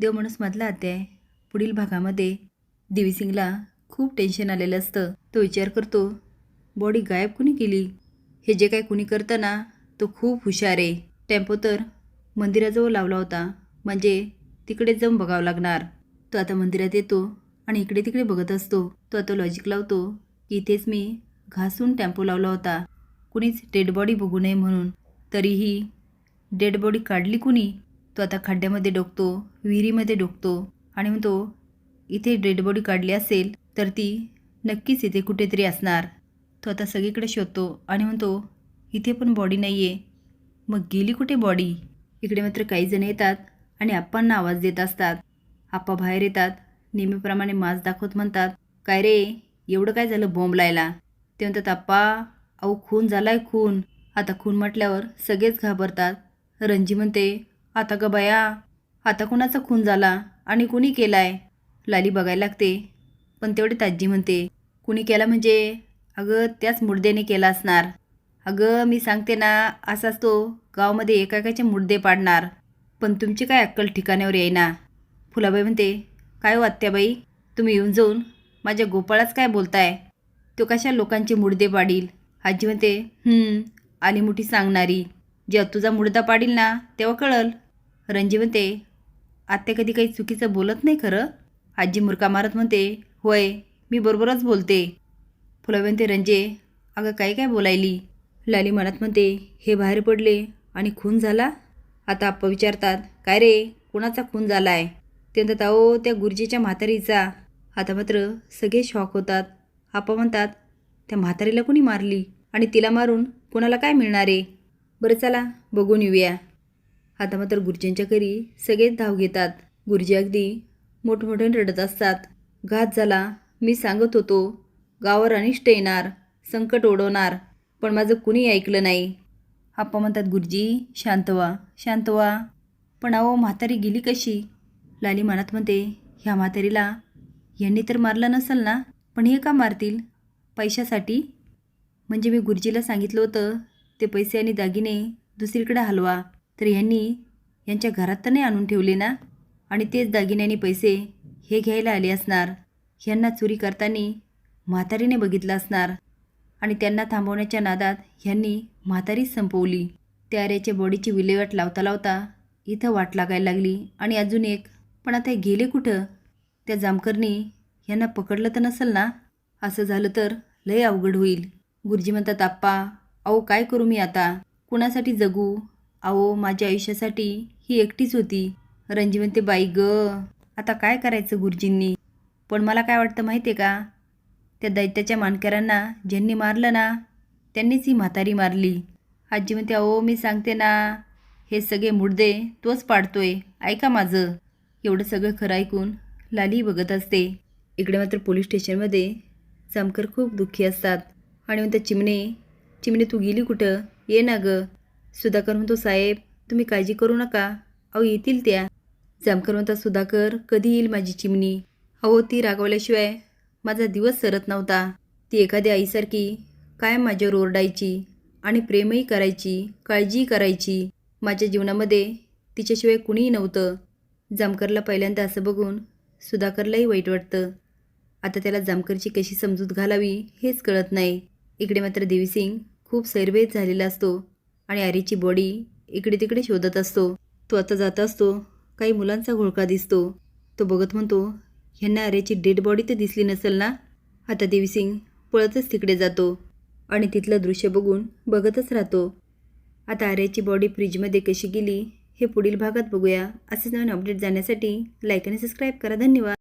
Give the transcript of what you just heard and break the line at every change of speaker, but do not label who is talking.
देवमाणूस मधला अध्याय. पुढील भागामध्ये देवीसिंगला खूप टेन्शन आलेलं असतं. तो विचार करतो, बॉडी गायब कुणी केली? हे जे काय कुणी करतं ना, तो खूप हुशार आहे. टेम्पो तर मंदिराजवळ लावला होता, म्हणजे तिकडेच जाऊन बघावं लागणार. तो आता मंदिरात येतो आणि इकडे तिकडे बघत असतो. तो आता लॉजिक लावतो की इथेच मी घासून टेम्पो लावला होता, कुणीच डेड बॉडी बघू नये म्हणून. तरीही डेड बॉडी काढली कुणी? तो आता खड्ड्यामध्ये डोकतो, विहिरीमध्ये डोकतो आणि म्हणतो, इथे डेड बॉडी काढली असेल तर ती नक्कीच इथे कुठेतरी असणार. तो आता सगळीकडे शोधतो आणि म्हणतो, इथे पण बॉडी नाही आहे, मग गेली कुठे बॉडी? इकडे मात्र काही जण येतात आणि आप्पांना आवाज देत असतात. आप्पा बाहेर येतात, नेहमीप्रमाणे मास्क दाखवत म्हणतात, काय रे, एवढं काय झालं बॉम्ब लायला? ते म्हणतात, आप्पा अहो खून झालाय, खून. आता खून म्हटल्यावर सगळेच घाबरतात. रणजी म्हणते, आता ग बया, आता कुणाचा खून झाला आणि कुणी केलाय? लाली बघायला लागते, पण तेवढे ताजी म्हणते, कुणी केला म्हणजे? अगं त्याच मुर्द्याने केला असणार. अगं मी सांगते ना, असाच तो गावामध्ये एकाचे मुर्दे पाडणार. पण तुमची काय अक्कल ठिकाण्यावर येईना. फुलाबाई म्हणते, काय हो आत्याबाई, तुम्ही येऊन जाऊन माझ्या गोपाळाच काय बोलताय? तो कशा लोकांचे मुर्दे पाडील? आजी म्हणते, आली मोठी सांगणारी. जेव्हा तुझा मुर्दा पाडील ना तेव्हा कळल. रणजी म्हणते, आत्या कधी काही चुकीचं बोलत नाही खरं? आजी मुरका मारत म्हणते, होय मी बरोबरच बोलते. फुलाबाई म्हणते, रंजे अगं काही काय बोलायली? लाली मनात म्हणते, हे बाहेर पडले आणि खून झाला? आता आप्पा विचारतात, काय रे, कुणाचा खून झाला आहे? ते म्हणतात, अहो त्या गुरुजीच्या म्हातारीचा. आता मात्र सगळे शॉक होतात. आप्पा म्हणतात, त्या म्हातारीला कुणी मारली आणि तिला मारून कोणाला काय मिळणार आहे? बरं चला बघून येऊया. आता मात्र गुरुजींच्या घरी सगळेच धाव घेतात. गुरुजी अगदी मोठमोठ्याने रडत असतात. घात झाला, मी सांगत होतो, गावावर अनिष्ट येणार, संकट ओढवणार, पण माझं कुणी ऐकलं नाही. आप्पा म्हणतात, गुरुजी शांत व्हा, शांत व्हा. पण अहो म्हातारी गेली कशी? लाली मनात म्हणते, ह्या म्हातारीला यांनी तर मारलं नसेल ना, पण हे का मारतील? पैशासाठी? म्हणजे मी गुरुजीला सांगितलं होतं ते पैसे आणि दागिने दुसरीकडे हलवा, तर ह्यांनी यांच्या घरात तर नाही आणून ठेवले ना? आणि तेच दागिने आणि पैसे हे घ्यायला आले असणार. ह्यांना चोरी करताना म्हातारीने बघितलं असणार आणि त्यांना थांबवण्याच्या नादात ह्यांनी म्हातारीच संपवली. त्या आर्याच्या बॉडीची विल्हेवाट लावता लावता इथं वाट लागायला लागली. आणि अजून एक, पण आता हे गेले कुठं? त्या जामकरनी ह्यांना पकडलं तर नसेल ना? असं झालं तर लय अवघड होईल. गुरुजी म्हणतात, आप्पा अहो काय करू मी आता? कुणासाठी जगू? अहो माझ्या आयुष्यासाठी ही एकटीच होती. रणजी म्हणते, बाई ग, आता काय करायचं गुरुजींनी? पण मला काय वाटतं माहिती आहे का, त्या दैत्याच्या मानकऱ्यांना ज्यांनी मारलं ना, त्यांनीच ही म्हातारी मारली. आजी म्हणते, अहो मी सांगते ना, हे सगळे मुर्दे तोच पाडतोय, ऐका माझं. एवढं सगळं खरं ऐकून लाली बघत असते. इकडे मात्र पोलीस स्टेशनमध्ये जामकर खूप दुःखी असतात आणि म्हणतात, चिमणे चिमणे तू गेली कुठं? ये ना गं. सुधाकर म्हणतो, साहेब तुम्ही काळजी करू नका, अहो येतील त्या. जामकर म्हणतात, सुधाकर कधी येईल माझी चिमणी? अहो ती रागवल्याशिवाय माझा दिवस सरत नव्हता. ती एखाद्या आईसारखी कायम माझ्यावर ओरडायची आणि प्रेमही करायची, काळजीही करायची. माझ्या जीवनामध्ये तिच्याशिवाय कुणीही नव्हतं. जामकरला पहिल्यांदा असं बघून सुधाकरलाही वाईट वाटतं. आता त्याला जामकरची कशी समजूत घालावी हेच कळत नाही. इकडे मात्र देवीसिंग खूप सैरभैत झालेला असतो आणि आर्याची बॉडी इकडे तिकडे शोधत असतो. तो आता जात असतो, काही मुलांचा घोळका दिसतो. तो बघत म्हणतो, ह्यांना आर्याची डेड बॉडी तर दिसली नसेल ना? आता देवीसिंग पळतच तिकडे जातो आणि तिथलं दृश्य बघून बघतच राहतो. आता आर्याची बॉडी फ्रीजमध्ये कशी गेली हे पुढील भागात बघूया. असेच नवीन अपडेट जाण्यासाठी लाईक आणि सबस्क्राईब करा. धन्यवाद.